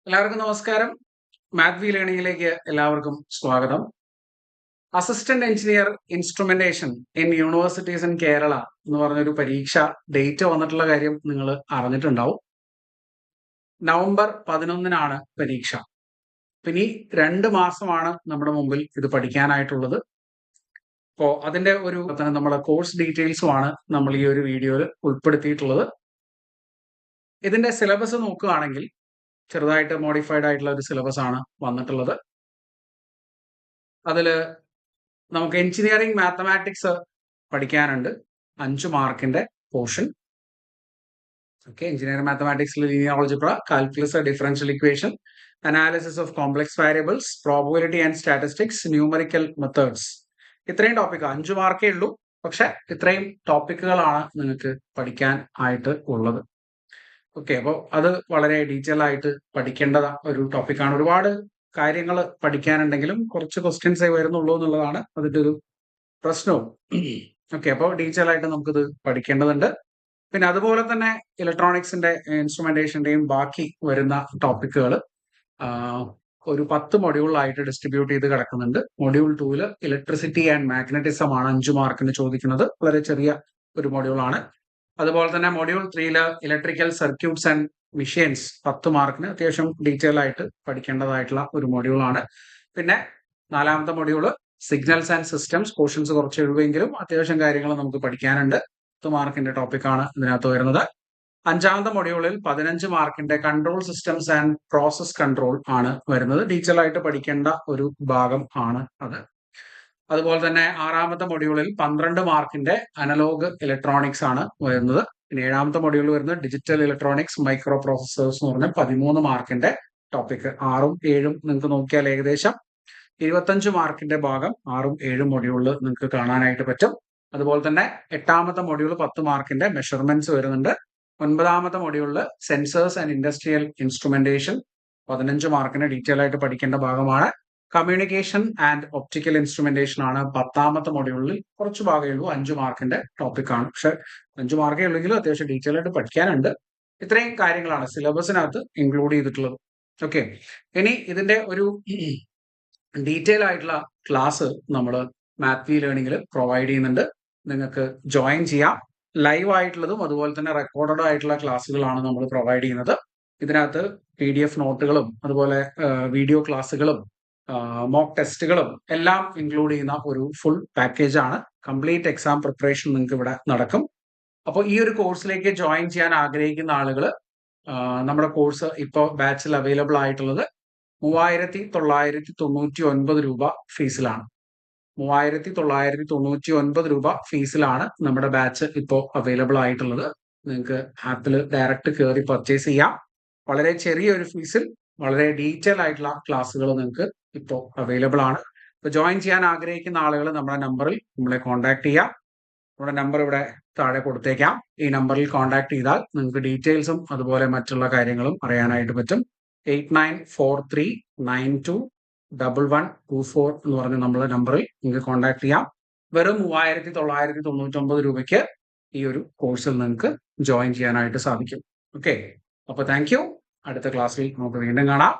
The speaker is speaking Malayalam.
എല്ലാവർക്കും നമസ്കാരം. മാത്ത് വി ലേണിംഗിലേക്ക് എല്ലാവർക്കും സ്വാഗതം. Assistant engineer instrumentation in universities in Kerala എന്ന് പറഞ്ഞൊരു പരീക്ഷ ഡേറ്റ് വന്നിട്ടുള്ള കാര്യം നിങ്ങൾ അറിഞ്ഞിട്ടുണ്ടാവും. നവംബർ 11-നാണ് പരീക്ഷ. ഇനി 2 മാസമാണ് നമ്മുടെ മുമ്പിൽ ഇത് പഠിക്കാനായിട്ടുള്ളത്. അപ്പോൾ അതിന്റെ ഒരു നമ്മുടെ കോഴ്സ് ഡീറ്റെയിൽസുമാണ് നമ്മൾ ഈ ഒരു വീഡിയോയിൽ ഉൾപ്പെടുത്തിയിട്ടുള്ളത്. ഇതിന്റെ സിലബസ് നോക്കുകയാണെങ്കിൽ ചെറുതായിട്ട് മോഡിഫൈഡ് ആയിട്ടുള്ള ഒരു സിലബസ് ആണ് വന്നിട്ടുള്ളത്. അതിൽ നമുക്ക് എഞ്ചിനീയറിംഗ് മാത്തമാറ്റിക്സ് പഠിക്കാനുണ്ട് 5 മാർക്കിന്റെ പോർഷൻ. ഓക്കെ, എഞ്ചിനീയറിംഗ് മാത്തമാറ്റിക്സിൽ linear algebra, calculus, differential equation, analysis of complex variables, probability and statistics, numerical methods. ഇത്രയും ടോപ്പിക് 5 മാർക്കേ ഉള്ളൂ. പക്ഷെ ഇത്രയും ടോപ്പിക്കുകളാണ് നിങ്ങൾക്ക് പഠിക്കാൻ ആയിട്ട് ഉള്ളത്. ഓക്കെ, അപ്പോൾ അത് വളരെ ഡീറ്റെയിൽ ആയിട്ട് പഠിക്കേണ്ട ഒരു ടോപ്പിക്കാണ്. ഒരുപാട് കാര്യങ്ങൾ പഠിക്കാനുണ്ടെങ്കിലും കുറച്ച് ക്വസ്റ്റ്യൻസേ വരുന്നുള്ളൂ എന്നുള്ളതാണ് അതിന്റെ ഒരു പ്രശ്നവും. ഓക്കെ, അപ്പോൾ ഡീറ്റെയിൽ ആയിട്ട് നമുക്കിത് പഠിക്കേണ്ടതുണ്ട്. പിന്നെ അതുപോലെ തന്നെ ഇലക്ട്രോണിക്സിന്റെ ഇൻസ്ട്രുമെന്റേഷന്റെയും ബാക്കി വരുന്ന ടോപ്പിക്കുകൾ ഒരു 10 മൊഡ്യൂളായിട്ട് ഡിസ്ട്രിബ്യൂട്ട് ചെയ്ത് കിടക്കുന്നുണ്ട്. മൊഡ്യൂൾ 2 ഇലക്ട്രിസിറ്റി ആൻഡ് മാഗ്നറ്റിസം ആണ് 5 മാർക്കിന് ചോദിക്കുന്നത്. വളരെ ചെറിയ ഒരു മൊഡ്യൂളാണ്. അതുപോലെ തന്നെ module 3 electrical circuits and machines 10 മാർക്കിന് അത്യാവശ്യം ഡീറ്റെയിൽ ആയിട്ട് പഠിക്കേണ്ടതായിട്ടുള്ള ഒരു മൊഡ്യൂളാണ്. പിന്നെ 4ാമത്തെ module signals and systems. Portions കുറച്ച് എഴുതുമെങ്കിലും അത്യാവശ്യം കാര്യങ്ങൾ നമുക്ക് പഠിക്കാനുണ്ട്. 10 മാർക്കിന്റെ ടോപ്പിക്കാണ് ഇതിനകത്ത് വരുന്നത്. 5ാമത്തെ മൊഡ്യൂളിൽ 15 മാർക്കിന്റെ control systems and process control ആണ് വരുന്നത്. ഡീറ്റെയിൽ ആയിട്ട് പഠിക്കേണ്ട ഒരു ഭാഗം ആണ് അത്. അതുപോലെ തന്നെ 6ാമത്തെ മൊഡ്യൂളിൽ 12 മാർക്കിന്റെ അനലോഗ് ഇലക്ട്രോണിക്സ് ആണ് വരുന്നത്. പിന്നെ 7ാമത്തെ മൊഡ്യൂളിൽ വരുന്നത് ഡിജിറ്റൽ ഇലക്ട്രോണിക്സ് മൈക്രോ പ്രോസസേഴ്സ് എന്ന് പറഞ്ഞ 13 മാർക്കിന്റെ ടോപ്പിക്. 6ഉം 7ഉം നിങ്ങൾക്ക് നോക്കിയാൽ ഏകദേശം 25 മാർക്കിന്റെ ഭാഗം 6ഉം 7ഉം മൊഡ്യൂളിൽ നിങ്ങൾക്ക് കാണാനായിട്ട് പറ്റും. അതുപോലെ തന്നെ 8ാമത്തെ മൊഡ്യൂൾ 10 മാർക്കിന്റെ മെഷർമെന്റ്സ് വരുന്നുണ്ട്. 9ാമത്തെ മൊഡ്യൂളിൽ സെൻസേഴ്സ് ആൻഡ് ഇൻഡസ്ട്രിയൽ ഇൻസ്ട്രുമെന്റേഷൻ 15 മാർക്കിന് ഡീറ്റെയിൽ ആയിട്ട് പഠിക്കേണ്ട ഭാഗമാണ്. കമ്മ്യൂണിക്കേഷൻ ആൻഡ് ഒപ്റ്റിക്കൽ ഇൻസ്ട്രുമെന്റേഷൻ ആണ് 10ാമത്തെ മൊഡ്യൂളിൽ. കുറച്ച് ഭാഗമേ ഉള്ളൂ, 5 മാർക്കിന്റെ ടോപ്പിക്കാണ്. പക്ഷെ 5 മാർക്കേ ഉള്ളെങ്കിലും അത്യാവശ്യം ഡീറ്റെയിൽ ആയിട്ട് പഠിക്കാനുണ്ട്. ഇത്രയും കാര്യങ്ങളാണ് സിലബസിനകത്ത് ഇൻക്ലൂഡ് ചെയ്തിട്ടുള്ളത്. ഓക്കെ, ഇനി ഇതിന്റെ ഒരു ഡീറ്റെയിൽ ആയിട്ടുള്ള ക്ലാസ് നമ്മൾ മാത്ത് വി ലേണിംഗിൽ പ്രൊവൈഡ് ചെയ്യുന്നുണ്ട്. നിങ്ങൾക്ക് ജോയിൻ ചെയ്യാം. ലൈവ് ആയിട്ടുള്ളതും അതുപോലെ തന്നെ റെക്കോർഡഡ് ആയിട്ടുള്ള ക്ലാസ്സുകളാണ് നമ്മൾ പ്രൊവൈഡ് ചെയ്യുന്നത്. ഇതിനകത്ത് PDF നോട്ടുകളും അതുപോലെ വീഡിയോ ക്ലാസ്സുകളും മോക്ക് ടെസ്റ്റുകളും എല്ലാം ഇൻക്ലൂഡ് ചെയ്യുന്ന ഒരു ഫുൾ പാക്കേജ് ആണ്. കംപ്ലീറ്റ് എക്സാം പ്രിപ്പറേഷൻ നിങ്ങൾക്ക് ഇവിടെ നടക്കും. അപ്പോൾ ഈ ഒരു കോഴ്സിലേക്ക് ജോയിൻ ചെയ്യാൻ ആഗ്രഹിക്കുന്ന ആളുകൾ നമ്മുടെ കോഴ്സ് ഇപ്പോൾ ബാച്ചിൽ അവൈലബിൾ ആയിട്ടുള്ളത് 3999 രൂപ ഫീസിലാണ്. 3999 രൂപ ഫീസിലാണ് നമ്മുടെ ബാച്ച് ഇപ്പോൾ അവൈലബിൾ ആയിട്ടുള്ളത്. നിങ്ങൾക്ക് ആപ്പിൽ ഡയറക്റ്റ് കയറി പർച്ചേസ് ചെയ്യാം. വളരെ ചെറിയൊരു ഫീസിൽ വളരെ ഡീറ്റെയിൽ ആയിട്ടുള്ള ക്ലാസ്സുകൾ നിങ്ങൾക്ക് ഇപ്പോൾ അവൈലബിൾ ആണ്. ഇപ്പോൾ ജോയിൻ ചെയ്യാൻ ആഗ്രഹിക്കുന്ന ആളുകൾ നമ്മുടെ നമ്പറിൽ നമ്മളെ കോൺടാക്ട് ചെയ്യാം. നമ്മുടെ നമ്പർ ഇവിടെ താഴെ കൊടുത്തേക്കാം. ഈ നമ്പറിൽ കോൺടാക്ട് ചെയ്താൽ നിങ്ങൾക്ക് ഡീറ്റെയിൽസും അതുപോലെ മറ്റുള്ള കാര്യങ്ങളും അറിയാനായിട്ട് പറ്റും. 8943921124 എന്ന് പറഞ്ഞ നമ്മളെ നമ്പറിൽ നിങ്ങൾക്ക് കോൺടാക്ട് ചെയ്യാം. വെറും 3999 രൂപയ്ക്ക് ഈ ഒരു കോഴ്സിൽ നിങ്ങൾക്ക് ജോയിൻ ചെയ്യാനായിട്ട് സാധിക്കും. ഓക്കെ, അപ്പോൾ താങ്ക് യു. അടുത്ത ക്ലാസ്സിൽ നമുക്ക് വീണ്ടും കാണാം.